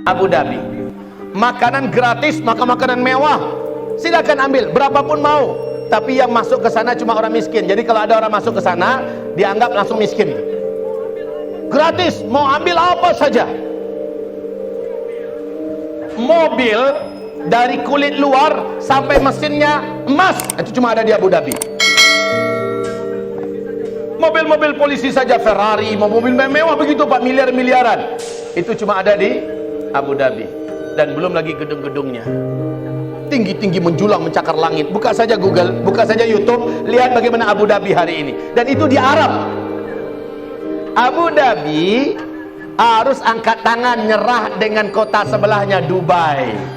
Abu Dhabi. Makanan gratis, makanan mewah, silakan ambil berapapun mau. Tapi yang masuk ke sana cuma orang miskin. Jadi kalau ada orang masuk ke sana, dianggap langsung miskin. Gratis, mau ambil apa saja. Mobil dari kulit luar sampai mesinnya emas, itu cuma ada di Abu Dhabi. Mobil-mobil polisi saja, Ferrari, mobil mewah begitu Pak, miliaran, itu cuma ada di Abu Dhabi. Dan belum lagi gedung-gedungnya, tinggi-tinggi menjulang mencakar langit. Buka saja Google, buka saja YouTube, lihat bagaimana Abu Dhabi hari ini. Dan itu di Arab. Abu Dhabi harus angkat tangan nyerah dengan kota sebelahnya, Dubai.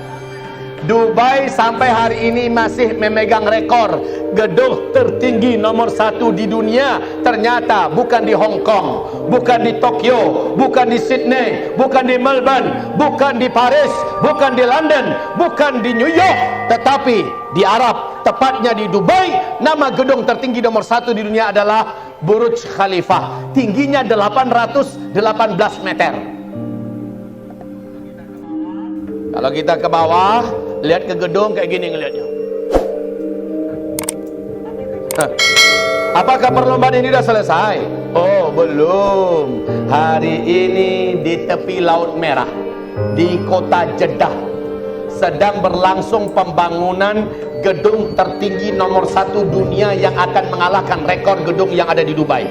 Dubai sampai hari ini masih memegang rekor gedung tertinggi nomor 1 di dunia. Ternyata bukan di Hong Kong, bukan di Tokyo, bukan di Sydney, bukan di Melbourne, bukan di Paris, bukan di London, bukan di New York, tetapi di Arab, tepatnya di Dubai. Nama gedung tertinggi nomor 1 di dunia adalah Burj Khalifa. Tingginya 818 meter. Kalau kita ke bawah, lihat ke gedung kayak gini ngelihatnya. Apakah perlombaan ini sudah selesai? Oh, belum. Hari ini di tepi Laut Merah, di kota Jeddah, sedang berlangsung pembangunan gedung tertinggi nomor 1 dunia yang akan mengalahkan rekor gedung yang ada di Dubai.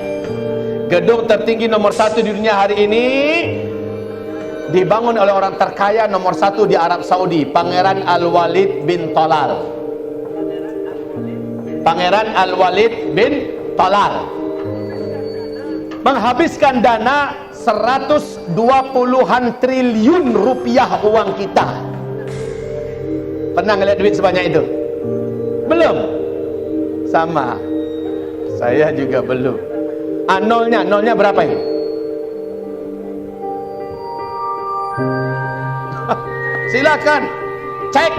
Gedung tertinggi nomor 1 di dunia hari ini dibangun oleh orang terkaya nomor 1 di Arab Saudi, Pangeran Al-Walid bin Talal. Pangeran Al-Walid bin Talal menghabiskan dana 120-an triliun rupiah uang kita. Pernah ngeliat duit sebanyak itu? Belum? Sama, saya juga belum. Nolnya berapa ini? Silakan cek.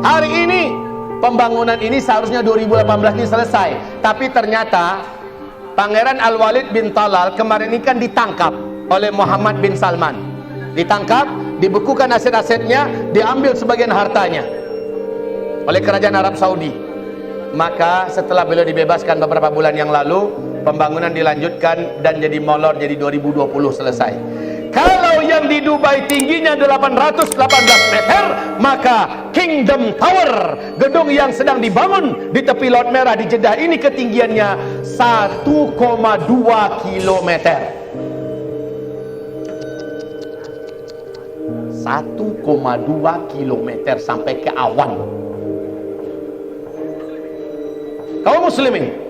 Hari ini pembangunan ini seharusnya 2018 ini selesai, tapi ternyata Pangeran Al-Walid bin Talal kemarin ini kan ditangkap oleh Muhammad bin Salman. Ditangkap, dibukukan aset-asetnya, diambil sebagian hartanya oleh kerajaan Arab Saudi. Maka setelah beliau dibebaskan beberapa bulan yang lalu, pembangunan dilanjutkan dan jadi molor, jadi 2020 selesai. Kalau yang di Dubai tingginya 818 meter, maka Kingdom Tower, gedung yang sedang dibangun di tepi Laut Merah di Jeddah ini, ketinggiannya 1,2 kilometer. 1,2 kilometer sampai ke awan. Kaum muslimin,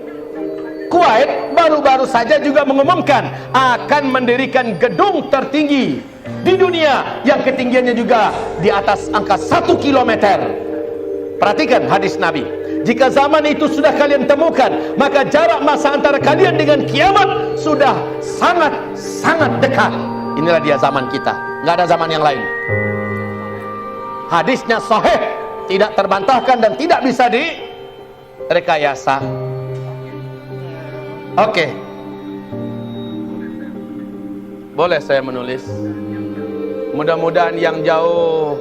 Kuwait baru-baru saja juga mengumumkan akan mendirikan gedung tertinggi di dunia yang ketinggiannya juga di atas angka 1 kilometer. Perhatikan hadis Nabi, jika zaman itu sudah kalian temukan, maka jarak masa antara kalian dengan kiamat sudah sangat dekat. Inilah dia zaman kita, nggak ada zaman yang lain. Hadisnya sahih, tidak terbantahkan dan tidak bisa direkayasa. Oke, boleh saya menulis? Mudah-mudahan yang jauh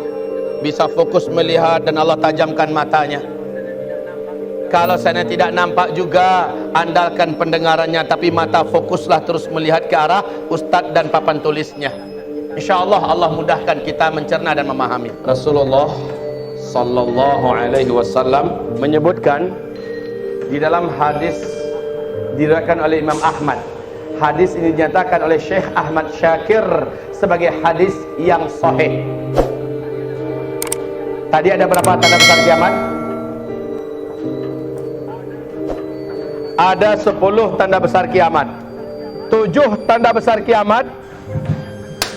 bisa fokus melihat dan Allah tajamkan matanya. Kalau sana tidak nampak juga, andalkan pendengarannya, tapi mata fokuslah terus melihat ke arah ustadz dan papan tulisnya. InsyaAllah Allah mudahkan kita mencerna dan memahami. Rasulullah Sallallahu Alaihi Wasallam menyebutkan di dalam hadis diriwayatkan oleh Imam Ahmad. Hadis ini dinyatakan oleh Syekh Ahmad Syakir sebagai hadis yang sahih. Tadi ada berapa tanda besar kiamat? Ada 10 tanda besar kiamat. 7 tanda besar kiamat.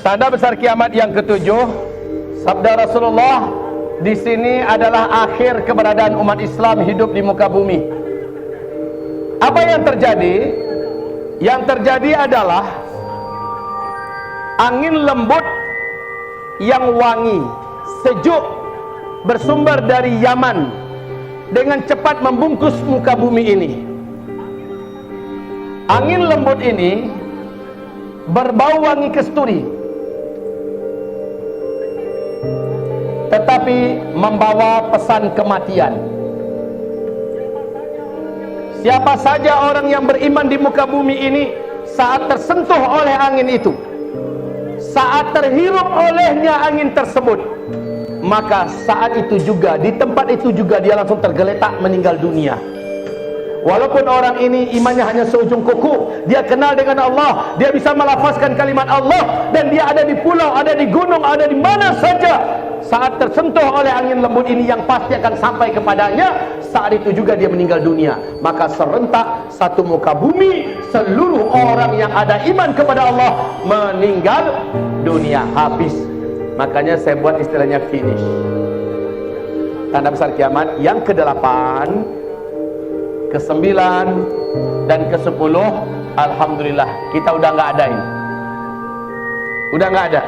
Tanda besar kiamat yang ke-7, sabda Rasulullah, di sini adalah akhir keberadaan umat Islam hidup di muka bumi. Apa yang terjadi? Yang terjadi adalah angin lembut yang wangi, sejuk, bersumber dari Yaman, dengan cepat membungkus muka bumi ini. Angin lembut ini berbau wangi kasturi. tetapi membawa pesan kematian. Siapa saja orang yang beriman di muka bumi ini, saat tersentuh oleh angin itu, saat terhirup olehnya angin tersebut, maka saat itu juga, di tempat itu juga dia langsung tergeletak meninggal dunia. Walaupun orang ini imannya hanya seujung kuku, dia kenal dengan Allah, dia bisa melafazkan kalimat Allah, dan dia ada di pulau, ada di gunung, ada di mana saja, saat tersentuh oleh angin lembut ini yang pasti akan sampai kepadanya, saat itu juga dia meninggal dunia. Maka serentak satu muka bumi, seluruh orang yang ada iman kepada Allah meninggal dunia, habis. Makanya saya buat istilahnya finish, tanda besar kiamat. Yang ke-8, ke-9, dan ke-10, alhamdulillah kita udah nggak ada ini, udah nggak ada.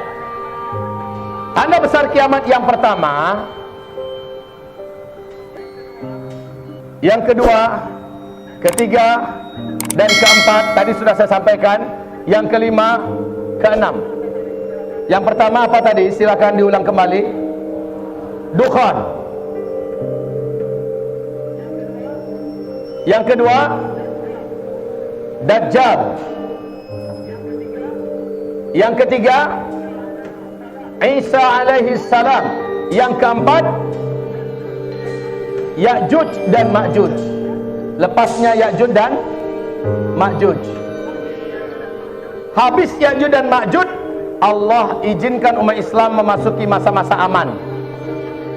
Tanda besar kiamat yang pertama, yang kedua, ketiga, dan keempat tadi sudah saya sampaikan. Yang kelima, keenam. Yang pertama apa tadi? Silakan diulang kembali. Dukhan. Yang kedua, Dajjal. Yang ketiga, Isa alaihi salam. Yang keempat, Ya'juj dan Ma'juj. Lepasnya Ya'juj dan Ma'juj. Habis Ya'juj dan Ma'juj, Allah izinkan umat Islam memasuki masa-masa aman.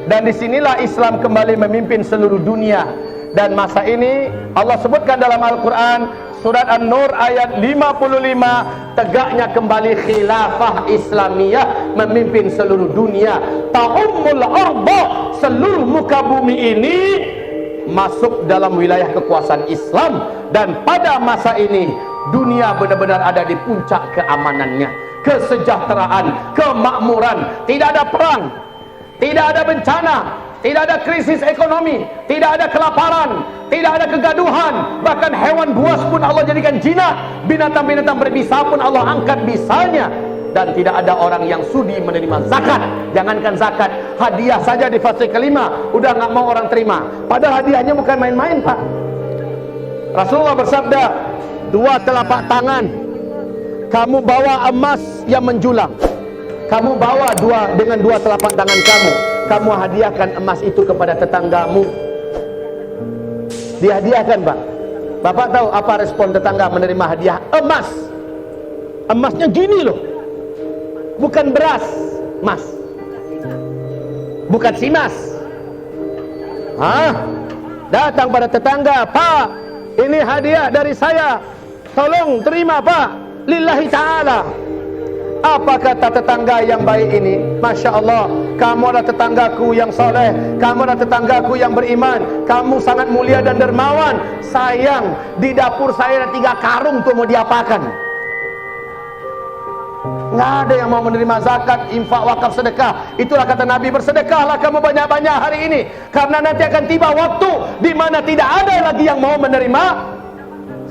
Dan disinilah Islam kembali memimpin seluruh dunia. Dan masa ini Allah sebutkan dalam Al-Quran surat An-Nur ayat 55, tegaknya kembali khilafah Islamiyah memimpin seluruh dunia. Ta'ummul arda, seluruh muka bumi ini masuk dalam wilayah kekuasaan Islam. Dan pada masa ini dunia benar-benar ada di puncak keamanannya, kesejahteraan, kemakmuran. Tidak ada perang, tidak ada bencana, tidak ada krisis ekonomi, tidak ada kelaparan, tidak ada kegaduhan. Bahkan hewan buas pun Allah jadikan jinak, binatang-binatang berbisa pun Allah angkat bisanya. Dan tidak ada orang yang sudi menerima zakat. Jangankan zakat, hadiah saja di fase kelima udah nggak mau orang terima. Padahal hadiahnya bukan main-main, Pak. Rasulullah bersabda, 2 telapak tangan kamu bawa emas yang menjulang, kamu bawa dengan 2 telapak tangan kamu hadiahkan emas itu kepada tetanggamu. Dihadiahkan, Pak. Bapak tahu apa respon tetangga menerima hadiah emas? Emasnya gini loh, bukan beras, mas, bukan simas. Datang pada tetangga, Pak, ini hadiah dari saya, tolong terima, Pak, lillahi ta'ala. Apa kata tetangga yang baik ini? Masya Allah, kamu adalah tetanggaku yang soleh, kamu adalah tetanggaku yang beriman, kamu sangat mulia dan dermawan. Sayang, di dapur saya ada 3 karung tuh, mau diapakan? Nggak ada yang mau menerima zakat, infak, wakaf, sedekah. Itulah kata Nabi, bersedekahlah kamu banyak-banyak hari ini, karena nanti akan tiba waktu di mana tidak ada lagi yang mau menerima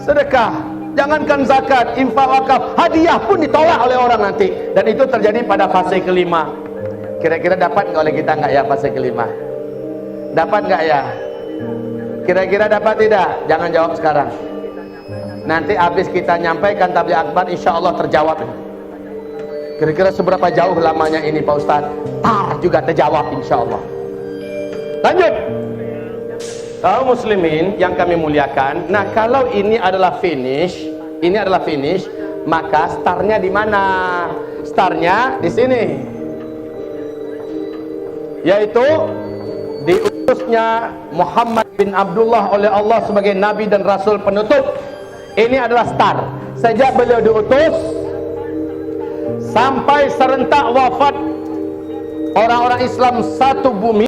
sedekah. Jangankan zakat, infak, wakaf, hadiah pun ditolak oleh orang nanti. Dan itu terjadi pada fase kelima. Kira-kira dapat nggak oleh kita nggak ya fase kelima? Dapat nggak ya? Kira-kira dapat tidak? Jangan jawab sekarang. Nanti habis kita nyampaikan tabligh akbar, insya Allah terjawab. Kira-kira seberapa jauh lamanya ini, Pak Ustadz? Juga terjawab insya Allah. Lanjut. Kaum muslimin yang kami muliakan, nah kalau ini adalah finish, maka startnya di mana? Startnya di sini, yaitu diutusnya Muhammad bin Abdullah oleh Allah sebagai Nabi dan Rasul penutup. Ini adalah start. Sejak beliau diutus sampai serentak wafat orang-orang Islam satu bumi,